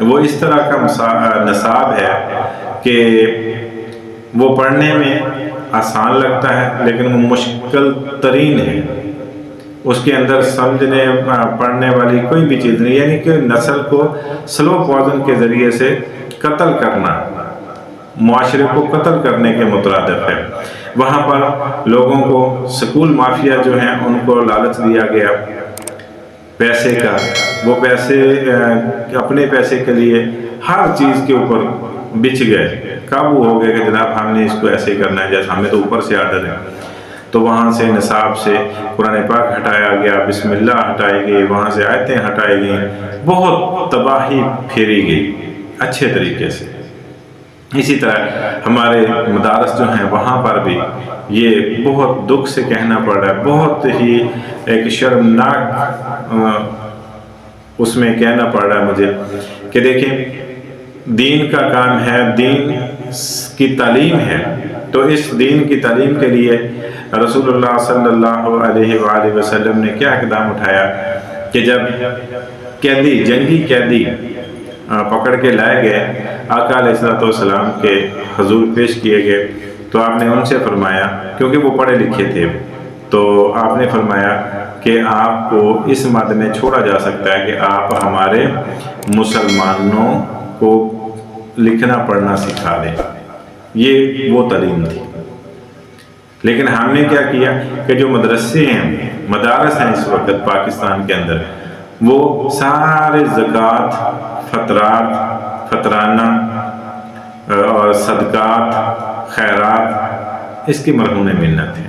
وہ اس طرح کا نصاب ہے کہ وہ پڑھنے میں آسان لگتا ہے لیکن وہ مشکل ترین ہے، اس کے اندر سمجھنے پڑھنے والی کوئی بھی چیز نہیں، یعنی کہ نسل کو سلو پوائزن کے ذریعے سے قتل کرنا معاشرے کو قتل کرنے کے مترادف ہے۔ وہاں پر لوگوں کو سکول مافیا جو ہیں ان کو لالچ دیا گیا پیسے کا، وہ پیسے اپنے پیسے کے لیے ہر چیز کے اوپر بچ گئے، قابو ہو گئے کہ جناب ہم نے اس کو ایسے کرنا ہے جیسا ہمیں تو اوپر سے آرڈر ہے۔ تو وہاں سے نصاب سے قرآن پاک ہٹایا گیا، بسم اللہ ہٹائی گئی، وہاں سے آیتیں ہٹائی گئیں، بہت تباہی پھیری گئی اچھے طریقے سے۔ اسی طرح ہمارے مدارس جو ہیں وہاں پر بھی یہ بہت دکھ سے کہنا پڑ رہا ہے، بہت ہی ایک شرمناک اس میں کہنا پڑ رہا ہے مجھے کہ دیکھیں دین کا کام ہے، دین کی تعلیم ہے، تو اس دین کی تعلیم کے لیے رسول اللہ صلی اللہ علیہ وآلہ وسلم نے کیا اقدام اٹھایا کہ جب قیدی جنگی قیدی پکڑ کے لائے گئے، آقا علیہ السلام کے حضور پیش کیے گئے، تو آپ نے ان سے فرمایا، کیونکہ وہ پڑھے لکھے تھے، تو آپ نے فرمایا کہ آپ کو اس مد میں چھوڑا جا سکتا ہے کہ آپ ہمارے مسلمانوں کو لکھنا پڑھنا سکھا دیں۔ یہ وہ تعلیم تھی۔ لیکن ہم نے کیا کیا کہ جو مدرسے ہیں، مدارس ہیں اس وقت پاکستان کے اندر، وہ سارے زکوٰۃ، فطرات، فطرانہ اور صدقات، خیرات، اس کی مرہون منت ہے۔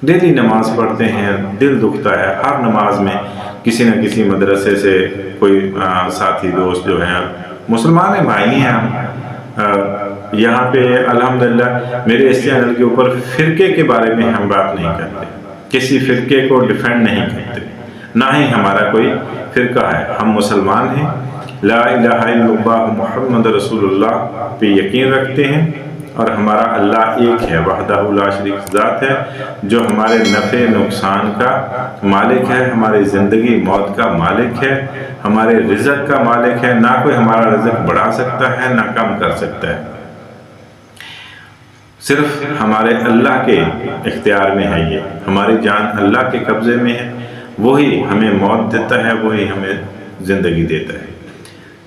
ڈیلی نماز پڑھتے ہیں، دل دکھتا ہے، ہر نماز میں کسی نہ کسی مدرسے سے کوئی ساتھی دوست جو ہیں مسلمان بھائی ہیں ہم، یہاں پہ الحمدللہ میرے اس چینل کے اوپر فرقے کے بارے میں ہم بات نہیں کرتے، کسی فرقے کو ڈیفینڈ نہیں کرتے، نہ ہی ہمارا کوئی فرقہ ہے، ہم مسلمان ہیں، لا الہ الا اللہ محمد رسول اللہ پہ یقین رکھتے ہیں، اور ہمارا اللہ ایک ہے، وحدہ لا شریک ذات ہے، جو ہمارے نفع نقصان کا مالک ہے، ہماری زندگی موت کا مالک ہے، ہمارے رزق کا مالک ہے، نہ کوئی ہمارا رزق بڑھا سکتا ہے نہ کم کر سکتا ہے، صرف ہمارے اللہ کے اختیار میں ہے، یہ ہماری جان اللہ کے قبضے میں ہے، وہی ہمیں موت دیتا ہے، وہی ہمیں زندگی دیتا ہے،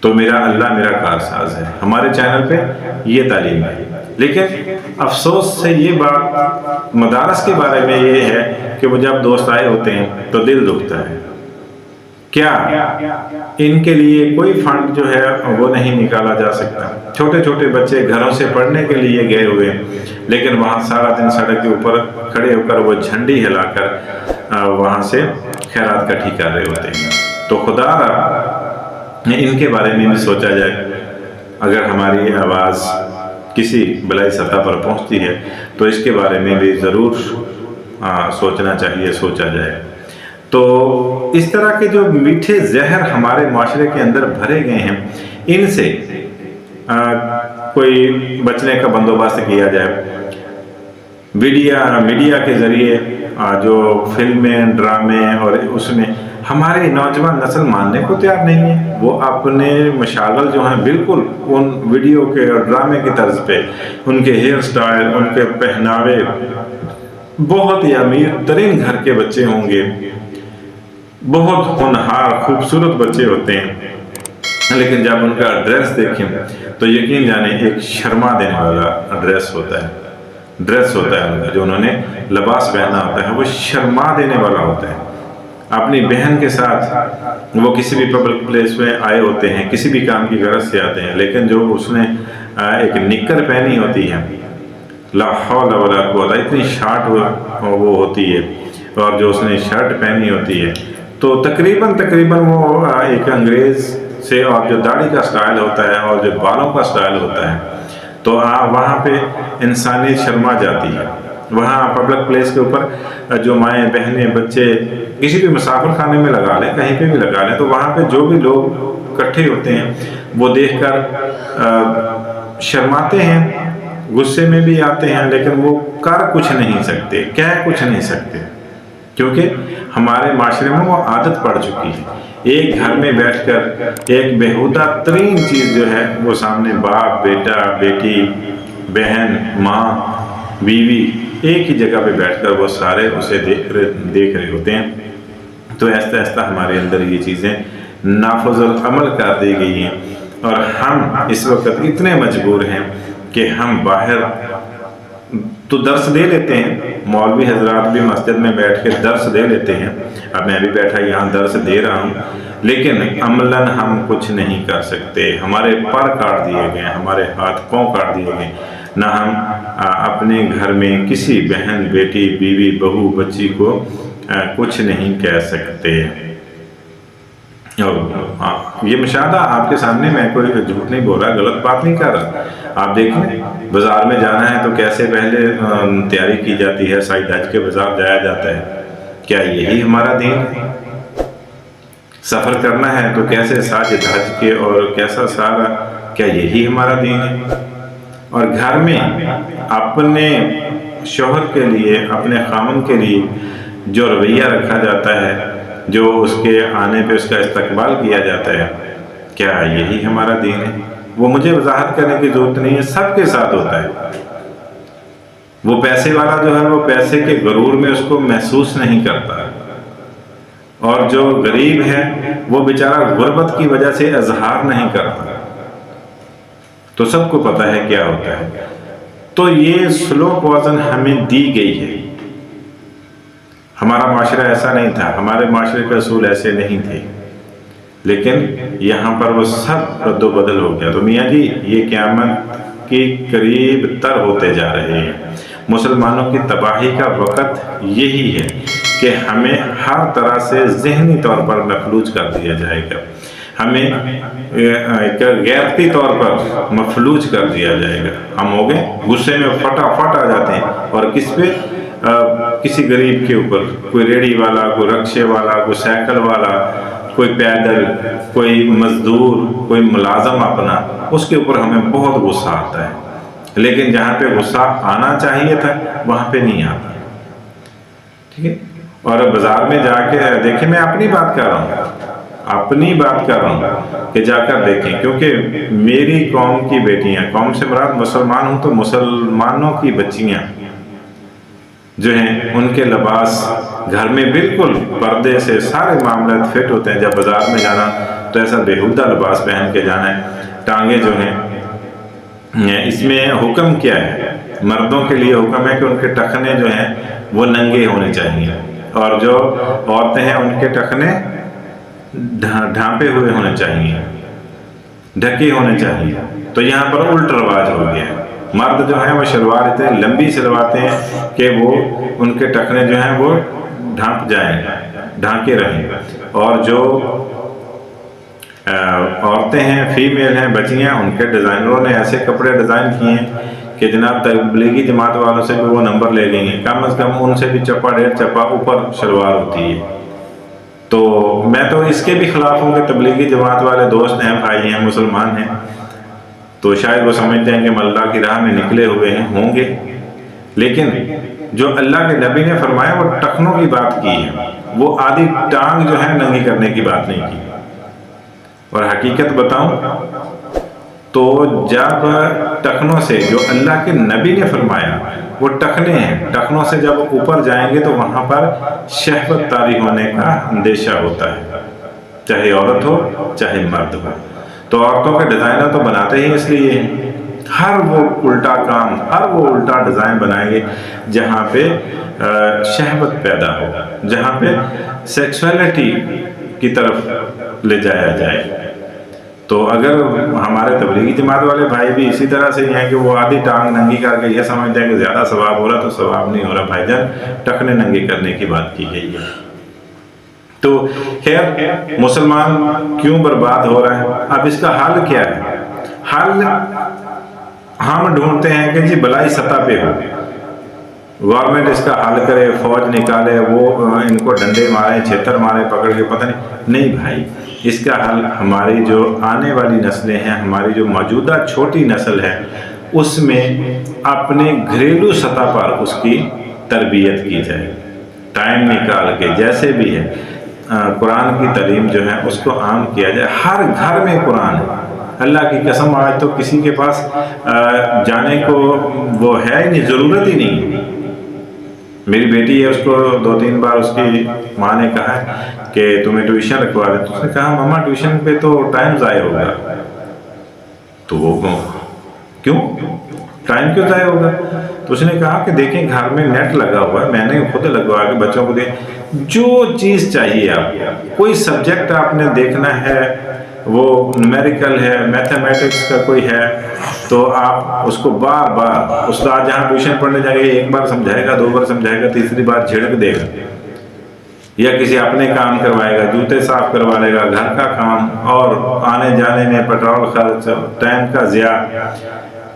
تو میرا اللہ میرا کارساز ہے۔ ہمارے چینل پہ یہ تعلیم ہے، لیکن افسوس سے یہ بات مدارس کے بارے میں یہ ہے کہ وہ جب دوست آئے ہوتے ہیں تو دل دکھتا ہے، کیا ان کے لیے کوئی فنڈ جو ہے وہ نہیں نکالا جا سکتا؟ چھوٹے چھوٹے بچے گھروں سے پڑھنے کے لیے گئے ہوئے، لیکن وہاں سارا دن سڑک کے اوپر کھڑے ہو کر وہ جھنڈی ہلا کر وہاں سے خیرات اکٹھی کر رہے ہوتے ہیں۔ تو خدا ان کے بارے میں بھی سوچا جائے، اگر ہماری آواز کسی بلائی سطح پر پہنچتی ہے تو اس کے بارے میں بھی ضرور سوچنا چاہیے، سوچا جائے۔ تو اس طرح کے جو میٹھے زہر ہمارے معاشرے کے اندر بھرے گئے ہیں، ان سے کوئی بچنے کا بندوبست کیا جائے۔ میڈیا کے ذریعے جو فلمیں، ڈرامے، اور اس میں ہماری نوجوان نسل ماننے کو تیار نہیں ہے، وہ اپنے مشاغل جو ہیں بالکل ان ویڈیو کے اور ڈرامے کی طرز پہ، ان کے ہیئر سٹائل، ان کے پہناوے، بہت ہی امیر ترین گھر کے بچے ہوں گے، بہت ہونہار خوبصورت بچے ہوتے ہیں، لیکن جب ان کا ڈریس دیکھیں تو یقین جانے ایک شرما دینے والا ڈریس ہوتا ہے ان کا، جو انہوں نے لباس پہنا ہوتا ہے وہ شرما دینے والا ہوتا ہے۔ اپنی بہن کے ساتھ وہ کسی بھی پبلک پلیس میں آئے ہوتے ہیں، کسی بھی کام کی غرض سے آتے ہیں، لیکن جو اس نے ایک نکر پہنی ہوتی ہے، لا حول ولا قوت، اتنی شارٹ وہ ہوتی ہے، اور جو اس نے شرٹ پہنی ہوتی ہے، تو تقریباً وہ ایک انگریز سے، اور جو داڑھی کا سٹائل ہوتا ہے اور جو بالوں کا سٹائل ہوتا ہے، تو وہاں پہ انسانیت شرما جاتی ہے۔ وہاں پبلک پلیس کے اوپر جو مائیں، بہنیں، بچے کسی بھی مسافر خانے میں لگا لیں، کہیں پہ بھی لگا لیں، تو وہاں پہ جو بھی لوگ اکٹھے ہوتے ہیں وہ دیکھ کر شرماتے ہیں، غصے میں بھی آتے ہیں، لیکن وہ کر کچھ نہیں سکتے، کہہ کچھ نہیں سکتے، کیونکہ ہمارے معاشرے میں وہ عادت پڑ چکی ہے۔ ایک گھر میں بیٹھ کر ایک بیہودہ ترین چیز جو ہے وہ سامنے باپ، بیٹا، بیٹی، بہن، ماں، بیوی ایک ہی جگہ پہ بیٹھ کر وہ سارے اسے دیکھ رہے ہوتے ہیں۔ تو ایسا ایسا ہمارے اندر یہ چیزیں نافذ العمل کر دی گئی ہیں، اور ہم اس وقت اتنے مجبور ہیں کہ ہم باہر تو درس دے لیتے ہیں، مولوی حضرات بھی مسجد میں بیٹھ کے درس دے لیتے ہیں، اب میں بھی بیٹھا یہاں درس دے رہا ہوں، لیکن عملاً ہم کچھ نہیں کر سکتے۔ ہمارے پر کاٹ دیے گئے، ہمارے ہاتھ پاؤں کاٹ دیے گئے، نہ ہم اپنے گھر میں کسی بہن، بیٹی، بیوی، بہو، بچی کو کچھ نہیں کہہ سکتے۔ اور یہ مشاہدہ آپ کے سامنے، میں کوئی جھوٹ نہیں بول رہا، غلط بات نہیں کر رہا۔ آپ دیکھیں بازار میں جانا ہے تو کیسے پہلے تیاری کی جاتی ہے، سائی دھج کے بازار جایا جاتا ہے، کیا یہی ہمارا دین ہے؟ سفر کرنا ہے تو کیسے ساج دھج کے اور کیسا سارا، کیا یہی ہمارا دین ہے؟ اور گھر میں اپنے شوہر کے لیے، اپنے خامن کے لیے جو رویہ رکھا جاتا ہے، جو اس کے آنے پہ اس کا استقبال کیا جاتا ہے، کیا یہی ہمارا دین ہے؟ وہ مجھے وضاحت کرنے کی ضرورت نہیں ہے، سب کے ساتھ ہوتا ہے۔ وہ پیسے والا جو ہے وہ پیسے کے غرور میں اس کو محسوس نہیں کرتا، اور جو غریب ہے وہ بیچارہ غربت کی وجہ سے اظہار نہیں کرتا، تو سب کو پتہ ہے کیا ہوتا ہے۔ تو یہ سلوک وزن ہمیں دی گئی ہے۔ ہمارا معاشرہ ایسا نہیں تھا، ہمارے معاشرے کے اصول ایسے نہیں تھے، لیکن یہاں پر وہ سب رد و بدل ہو گیا۔ تو میاں جی یہ قیامت کی قریب تر ہوتے جا رہے ہیں۔ مسلمانوں کی تباہی کا وقت یہی ہے کہ ہمیں ہر طرح سے ذہنی طور پر مفلوج کر دیا جائے گا، ہمیں غیرتی طور پر مفلوج کر دیا جائے گا۔ ہم ہو گئے غصے میں فٹافٹ آ جاتے ہیں، اور کس پہ؟ کسی غریب کے اوپر، کوئی ریڑھی والا، کوئی رکشے والا، کوئی سائیکل والا، کوئی پیدل، کوئی مزدور، کوئی ملازم اپنا، اس کے اوپر ہمیں بہت غصہ آتا ہے، لیکن جہاں پہ غصہ آنا چاہیے تھا وہاں پہ نہیں آتا، ٹھیک ہے؟ اور بازار میں جا کے دیکھیں، میں اپنی بات کر رہا ہوں کہ جا کر دیکھیں، کیونکہ میری قوم کی بیٹیاں، قوم سے مراد مسلمان ہوں تو مسلمانوں کی بچیاں جو ہیں ان کے لباس گھر میں بالکل پردے سے سارے معاملات فٹ ہوتے ہیں، جب بازار میں جانا تو ایسا بیہودہ لباس پہن کے جانا ہے۔ ٹانگیں جو ہیں، اس میں حکم کیا ہے؟ مردوں کے لیے حکم ہے کہ ان کے ٹخنے جو ہیں وہ ننگے ہونے چاہیے، اور جو عورتیں ہیں ان کے ٹخنے ڈھانپے ہوئے ہونے چاہیے، ڈھکے ہونے چاہیے۔ تو یہاں پر الٹ رواج ہو گیا ہے، مرد جو ہیں وہ شلوار اتنے لمبی سلواتے ہیں کہ وہ ان کے ٹخنے جو ہیں وہ ڈھانپ جائیں، ڈھانکے رہیں، اور جو عورتیں ہیں، فیمیل ہیں، بچیاں، ان کے ڈیزائنروں نے ایسے کپڑے ڈیزائن کیے ہیں کہ جناب تبلیغی جماعت والوں سے بھی وہ نمبر لے گئی ہیں، کم از کم ان سے بھی چپا ڈیڑھ چپا اوپر شلوار ہوتی ہے۔ تو میں تو اس کے بھی خلاف ہوں کہ تبلیغی جماعت والے دوست ہیں، بھائی ہیں، مسلمان ہیں، تو شاید وہ سمجھتے ہیں کہ ہم اللہ کی راہ میں نکلے ہوئے ہیں، ہوں گے، لیکن جو اللہ کے نبی نے فرمایا وہ ٹخنوں کی بات کی ہے، وہ آدھی ٹانگ جو ہے ننگی کرنے کی بات نہیں کی۔ اور حقیقت بتاؤں تو جب ٹخنوں سے، جو اللہ کے نبی نے فرمایا وہ ٹخنے ہیں، ٹخنوں سے جب اوپر جائیں گے تو وہاں پر شہوت طاری ہونے کا اندیشہ ہوتا ہے، چاہے عورت ہو چاہے مرد ہو۔ تو عورتوں کے ڈیزائنر تو بناتے ہی اس لیے ہیں، ہر وہ الٹا کام، ہر وہ الٹا ڈیزائن بنائیں گے جہاں پہ شہوت پیدا ہو، جہاں پہ سیکسولیٹی کی طرف لے جایا جائے۔ تو اگر ہمارے تبلیغی جماعت والے بھائی بھی اسی طرح سے ہیں کہ وہ آدھی ٹانگ ننگی کر کے یہ سمجھتے ہیں کہ زیادہ ثواب ہو رہا، تو ثواب نہیں ہو رہا بھائی جان، ٹخنے ننگے کرنے کی بات کی گئی ہے۔ تو خیر، مسلمان کیوں برباد ہو رہا ہے؟ اب اس کا حل کیا ہے؟ حل ہم ڈھونڈتے ہیں کہ جی بلائی سطح پہ ہو، گورنمنٹ اس کا حل کرے، فوج نکالے، وہ ان کو ڈنڈے مارے، چھتر مارے پکڑ کے، پتہ نہیں بھائی، اس کا حل ہماری جو آنے والی نسلیں ہیں، ہماری جو موجودہ چھوٹی نسل ہے، اس میں اپنے گھریلو سطح پر اس کی تربیت کی جائے، ٹائم نکال کے جیسے بھی ہے۔ قرآن کی تعلیم جو ہے اس کو عام کیا جائے. ہر گھر میں قرآن ہے. اللہ کی قسم آج تو کسی کے پاس جانے کو وہ ہے ہی نہیں، ضرورت ہی نہیں. میری بیٹی ہے، اس کو 2-3 بار اس کی ماں نے کہا کہ تمہیں ٹیوشن رکھوا دے. تو اس نے کہا ماما ٹیوشن پہ تو ٹائم ضائع ہوگا. تو وہ کیوں ٹائم کیوں ضائع ہوگا؟ تو اس نے کہا کہ دیکھیں گھر میں نیٹ لگا ہوا ہے، میں نے خود لگوا کے بچوں کو دے، جو چیز چاہیے آپ، کوئی سبجیکٹ آپ نے دیکھنا ہے، وہ نومیریکل ہے، میتھمیٹکس کا کوئی ہے، تو آپ اس کو بار بار، استاد جہاں ٹیوشن پڑھنے جائے گا 1 بار سمجھائے گا، 2 بار سمجھائے گا، تیسری بار جھڑک دے گا، یا کسی اپنے کام کروائے گا، جوتے صاف کروا لے گا، گھر کا کام، اور آنے جانے میں پیٹرول خرچ، ٹائم کا ضیاع.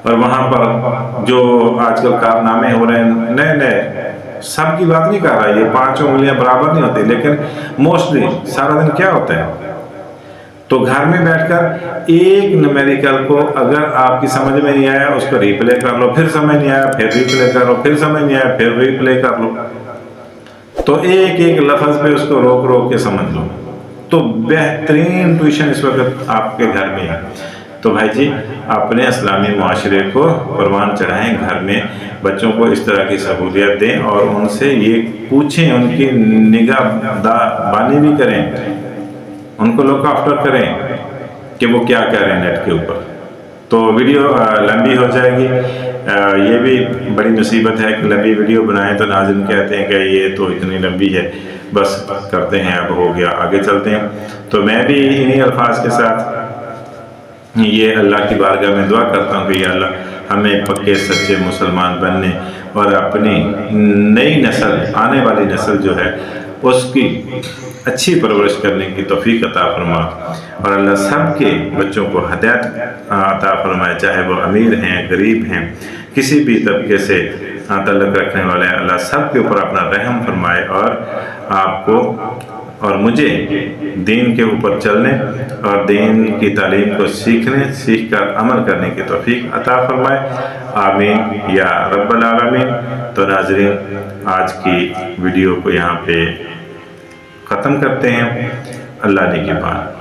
اور وہاں پر جو آج کل کارنامے ہو رہے ہیں نئے نئے، سب کی بات نہیں کر رہا، یہ 5 انگلیاں برابر نہیں ہوتی، لیکن موسٹلی سارا دن کیا ہوتا ہے. تو گھر میں بیٹھ کر ایک نومیریکل کو اگر آپ کی سمجھ میں نہیں آیا، اس کو ری پلے کر لو، پھر سمجھ نہیں آیا پھر ری پلے کر لو، پھر سمجھ نہیں آیا پھر ری پلے کر لو. تو ایک ایک لفظ پہ اس کو روک روک کے سمجھ لو. تو بہترین ٹیوشن اس وقت آپ کے گھر میں ہے. تو بھائی جی اپنے اسلامی معاشرے کو پروان چڑھائیں، گھر میں بچوں کو اس طرح کی سہولیت دیں، اور ان سے یہ پوچھیں، ان کی نگاہ بانی بھی کریں، ان کو لک آفٹر کریں کہ وہ کیا کہہ رہے ہیں نیٹ کے اوپر. تو ویڈیو لمبی ہو جائے گی. یہ بھی بڑی مصیبت ہے کہ لمبی ویڈیو بنائیں تو ناظرین کہتے ہیں کہ یہ تو اتنی لمبی ہے، بس کرتے ہیں، اب ہو گیا، آگے چلتے ہیں. تو میں بھی انہی الفاظ کے ساتھ یہ اللہ کی بارگاہ میں دعا کرتا ہوں کہ یا اللہ ہمیں پکے سچے مسلمان بننے اور اپنی نئی نسل، آنے والی نسل جو ہے اس کی اچھی پرورش کرنے کی توفیق عطا فرما. اور اللہ سب کے بچوں کو ہدایت عطا فرمائے، چاہے وہ امیر ہیں، غریب ہیں، کسی بھی طبقے سے تعلق رکھنے والے ہیں. اللہ سب کے اوپر اپنا رحم فرمائے، اور آپ کو اور مجھے دین کے اوپر چلنے اور دین کی تعلیم کو سیکھ کر عمل کرنے کی توفیق عطا فرمائے. آمین یا رب العالمین. تو ناظرین آج کی ویڈیو کو یہاں پہ ختم کرتے ہیں. اللہ نے کی بات.